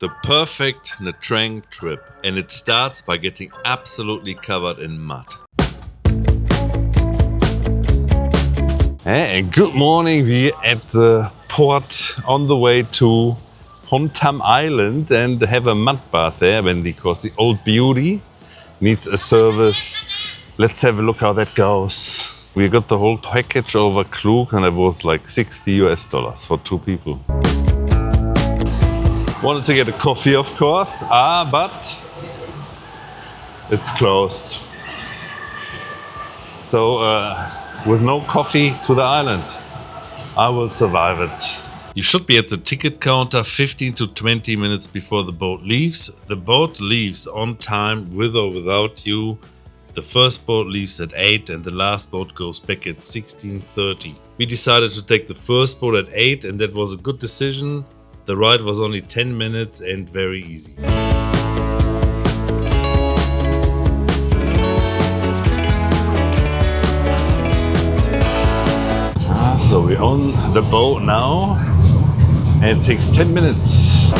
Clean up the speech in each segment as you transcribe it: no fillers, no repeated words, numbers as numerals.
The perfect Nha Trang trip, and it starts by getting absolutely covered in mud. And good morning, we're at the port on the way to Hòn Tằm Island and have a mud bath there because the old beauty needs a service. Let's have a look how that goes. We got the whole package over Klug and it was like $60 for 2 people. Wanted to get a coffee, of course, but it's closed. So with no coffee to the island, I will survive it. You should be at the ticket counter 15 to 20 minutes before the boat leaves. The boat leaves on time with or without you. The first boat leaves at 8 and the last boat goes back at 16:30. We decided to take the first boat at 8 and that was a good decision. The ride was only 10 minutes and very easy. So we're on the boat now and it takes 10 minutes.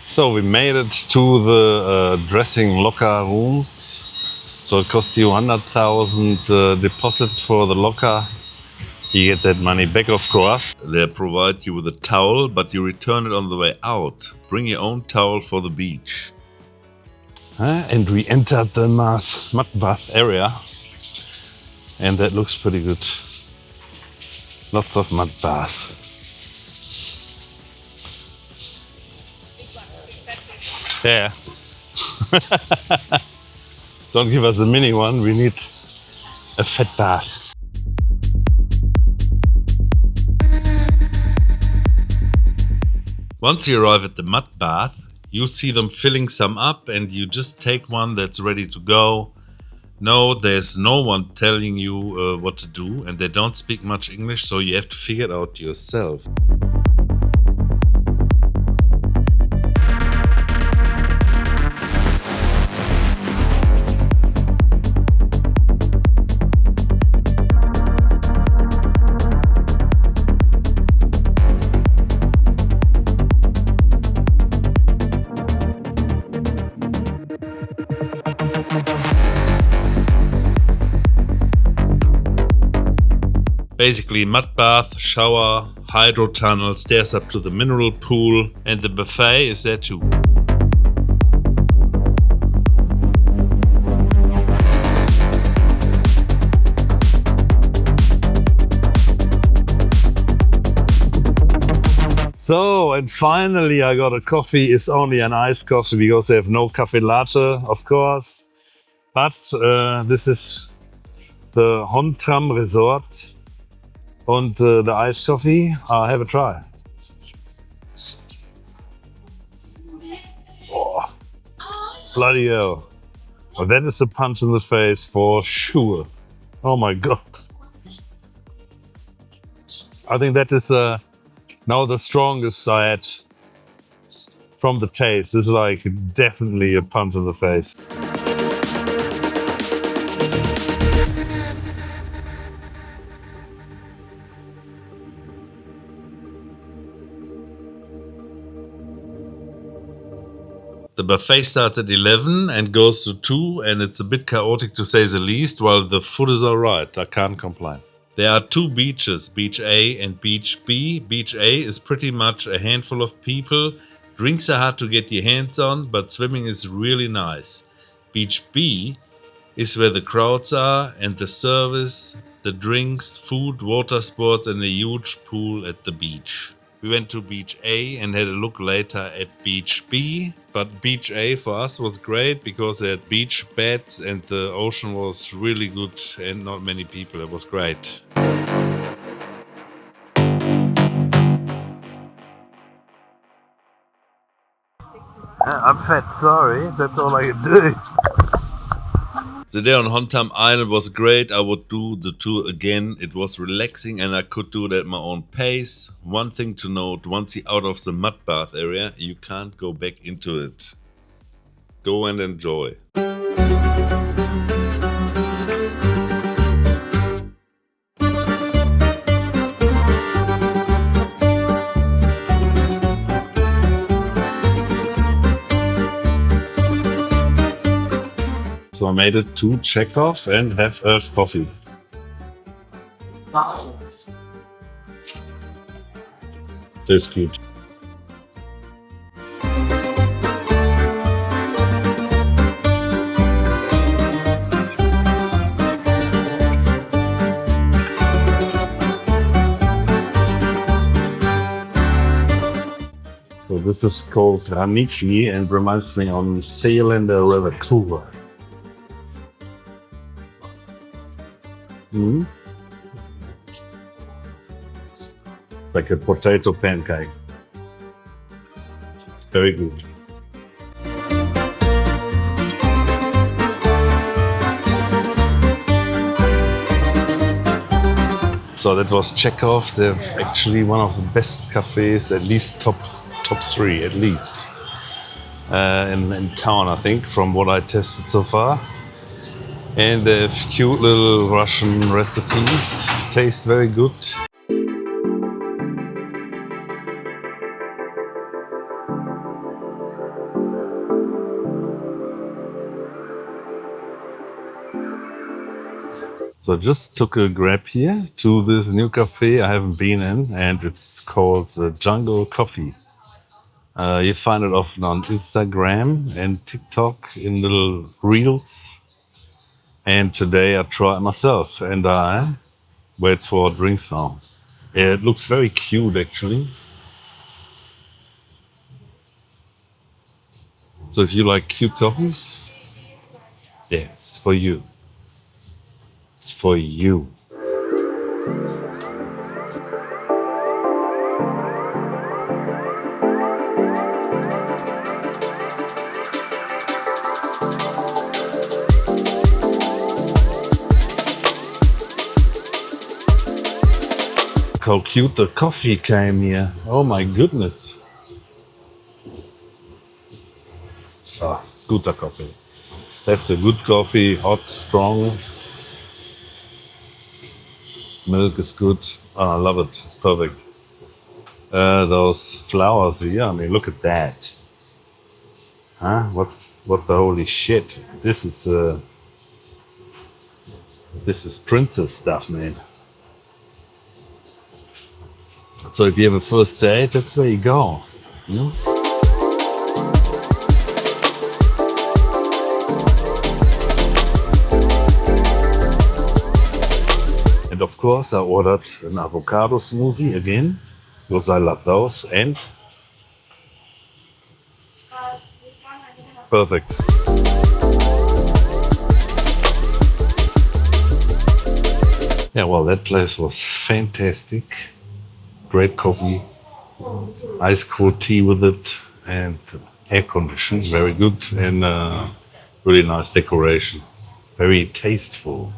So we made it to the dressing locker rooms. So it cost you 100,000 deposit for the locker. You get that money back, of course. They provide you with a towel, but you return it on the way out. Bring your own towel for the beach. And we entered the mud bath area. And that looks pretty good. Lots of mud bath. Yeah. Don't give us a mini one, we need a fat bath. Once you arrive at the mud bath, you see them filling some up and you just take one that's ready to go. No, there's no one telling you what to do and they don't speak much English, so you have to figure it out yourself. Basically mud bath, shower, hydro tunnel, stairs up to the mineral pool, and the buffet is there too. So, and finally I got a coffee. It's only an iced coffee because they have no cafe latte, of course. But this is the Hòn Tằm Resort. And the iced coffee, I'll have a try. Oh, bloody hell. Well, that is a punch in the face for sure. Oh my God. I think that is now the strongest I had from the taste. This is like definitely a punch in the face. The buffet starts at 11 and goes to 2 and it's a bit chaotic to say the least, while the food is alright, I can't complain. There are 2 beaches, Beach A and Beach B. Beach A is pretty much a handful of people. Drinks are hard to get your hands on, but swimming is really nice. Beach B is where the crowds are and the service, the drinks, food, water sports and a huge pool at the beach. We went to Beach A and had a look later at Beach B, but Beach A for us was great because they had beach beds and the ocean was really good and not many people. It was great. I'm fat, sorry, that's all I can do. The day on Hòn Tằm Island was great. I would do the tour again. It was relaxing and I could do it at my own pace. One thing to note, once you're out of the mud bath area, you can't go back into it. Go and enjoy. So I made it to CHEKHOV and have a coffee. Tastes good. So this is called Raniki and reminds me on sailing the River Kluwer. Like a potato pancake. Very good. So that was CHEKHOV. They're actually one of the best cafes, at least top three, at least in town, I think, from what I tested so far. And they have cute little Russian recipes. Taste very good. So I just took a grab here to this new cafe I haven't been in, and it's called Jungle Coffee. You find it often on Instagram and TikTok in little reels. And today I try it myself and I wait for drinks now. It looks very cute actually. So if you like cute coffees, yeah, it's for you. It's for you. How cute the coffee came here. Oh my goodness. Ah, good coffee. That's a good coffee, hot, strong. Milk is good. Oh, I love it. Perfect. Those flowers here, I mean, look at that. Huh? What the holy shit? This is princess stuff, man. So if you have a first date, that's where you go. You know? And of course, I ordered an avocado smoothie again, because I love those. And perfect. Yeah, well, that place was fantastic. Great coffee, ice cold tea with it, and air conditioned, very good, and really nice decoration. Very tasteful.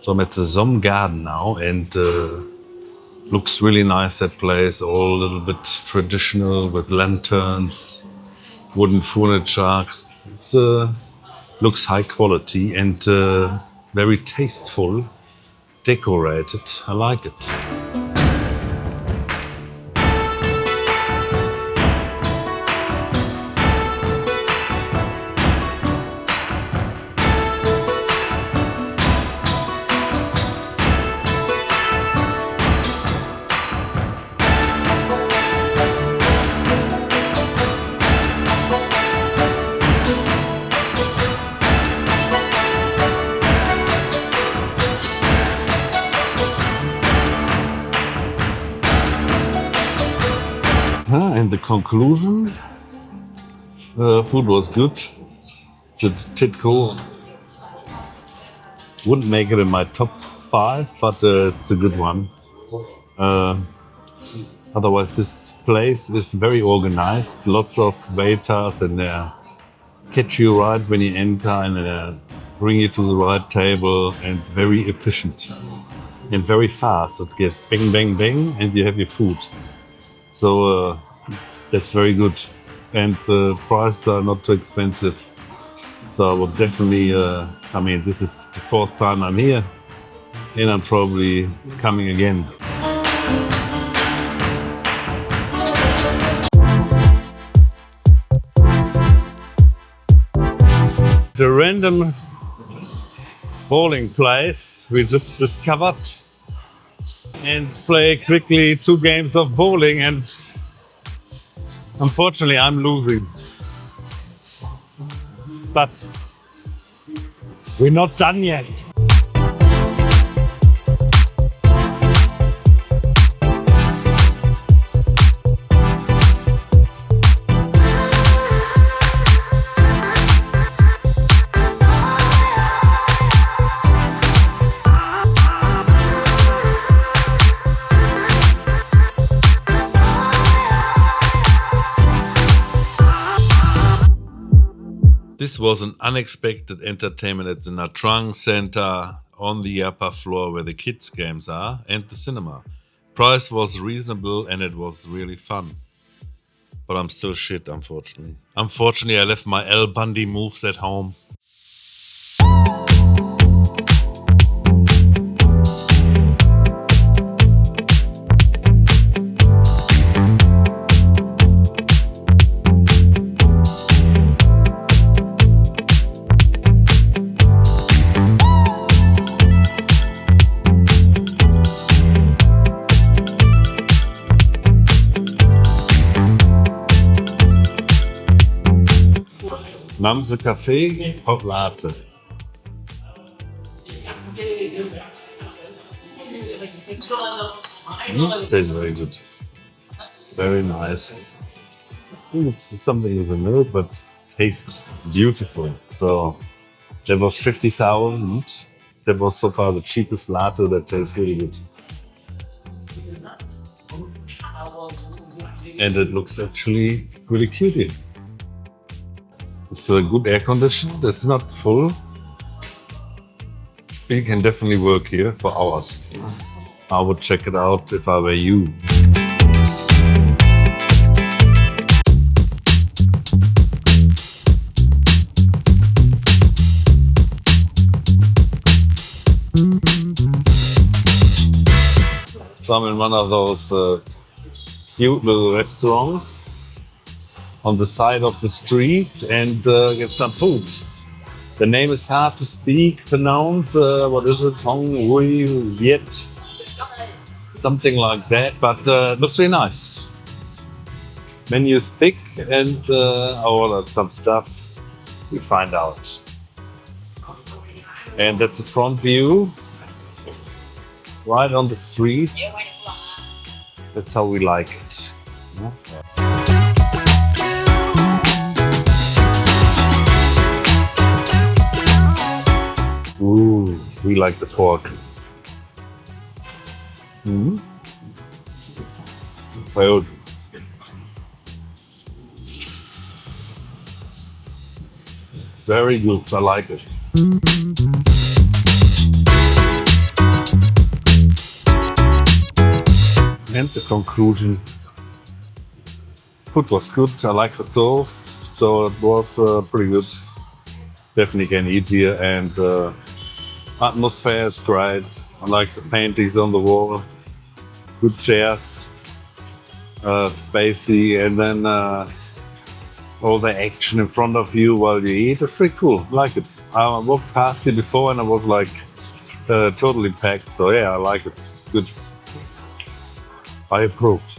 So I'm at the Zom Garden now, and looks really nice, that place, all a little bit traditional with lanterns, wooden furniture. It looks high quality and very tasteful, decorated. I like it. And the conclusion, food was good. It's a Titco. Wouldn't make it in my top 5, but it's a good one. Otherwise, this place is very organized. Lots of waiters, and they catch you right when you enter, and they bring you to the right table, and very efficient and very fast. It gets bang, bang, bang, and you have your food. So that's very good, and the prices are not too expensive. So I would definitely. This is the 4th time I'm here, and I'm probably coming again. The random bowling place we just discovered, and play quickly 2 games of bowling, and unfortunately I'm losing. But we're not done yet. This was an unexpected entertainment at the Nha Trang Center on the upper floor where the kids' games are and the cinema. Price was reasonable and it was really fun. But I'm still shit, unfortunately. Unfortunately, I left my El Bundy moves at home. Manse Cafe, hot latte. Tastes very good. Very nice. I think it's something with the milk, but tastes beautiful. So that was 50,000. That was so far the cheapest latte that tastes really good. And it looks actually really cute. It's a good air conditioned. It's not full. You can definitely work here for hours. I would check it out if I were you. So I'm in one of those cute little restaurants on the side of the street and get some food. The name is hard to pronounce. What is it? Hong Hui Viet? Something like that, but it looks really nice. Menu is big and I ordered some stuff. We find out. And that's the front view. Right on the street. That's how we like it. Ooh, we like the pork. Well, very good. I like it. And the conclusion. Food was good. I like the stove, so it was pretty good. Definitely can eat here, and atmosphere is great. I like the paintings on the wall. Good chairs, spacey, and then all the action in front of you while you eat. It's pretty cool. I like it. I walked past here before and I was like totally packed. So yeah, I like it. It's good. I approve.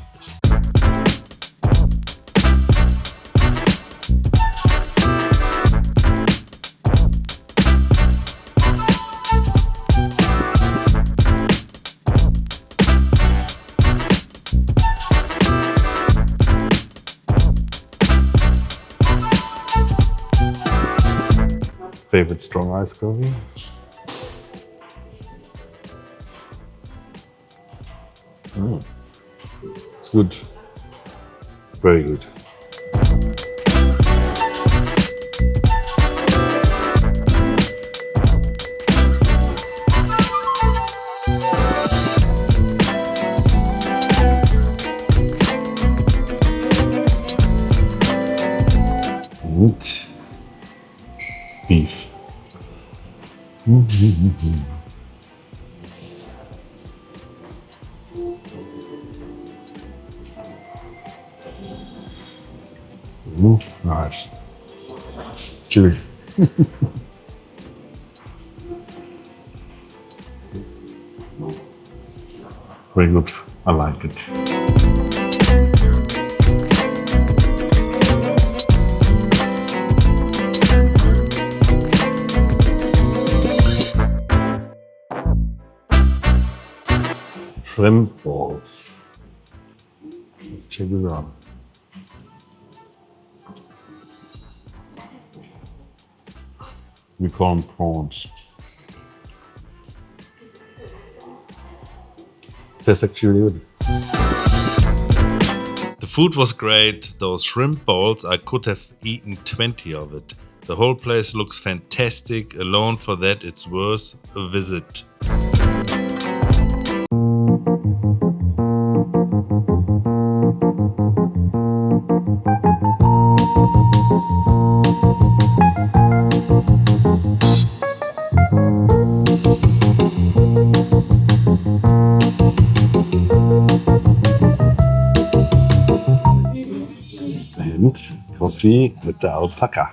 favorite strong iced coffee. It's good. Very good. And beef. Nice. Chili. Very good. I like it. Shrimp balls. Let's check it out. We call them prawns. That's actually good. The food was great. Those shrimp balls, I could have eaten 20 of it. The whole place looks fantastic. Alone for that, it's worth a visit. And coffee with the Alpaca.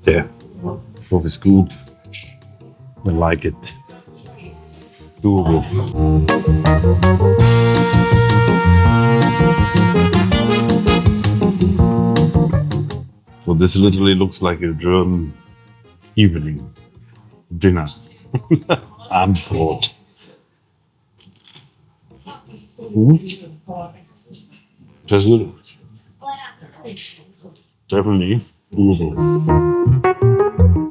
Yeah, coffee is good. I like it. Doable. Well, this literally looks like a German evening dinner. Abendbrot. That's good. Definitely doable.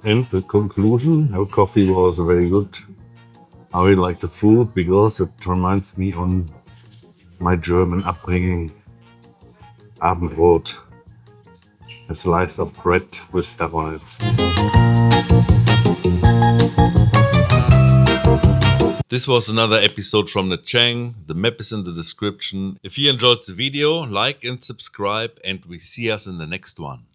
And the conclusion, our coffee was very good. I really like the food because it reminds me on my German upbringing. Abendbrot, a slice of bread with stuff on it. This was another episode from Nha Trang. The map is in the description. If you enjoyed the video, like and subscribe, and we see us in the next one.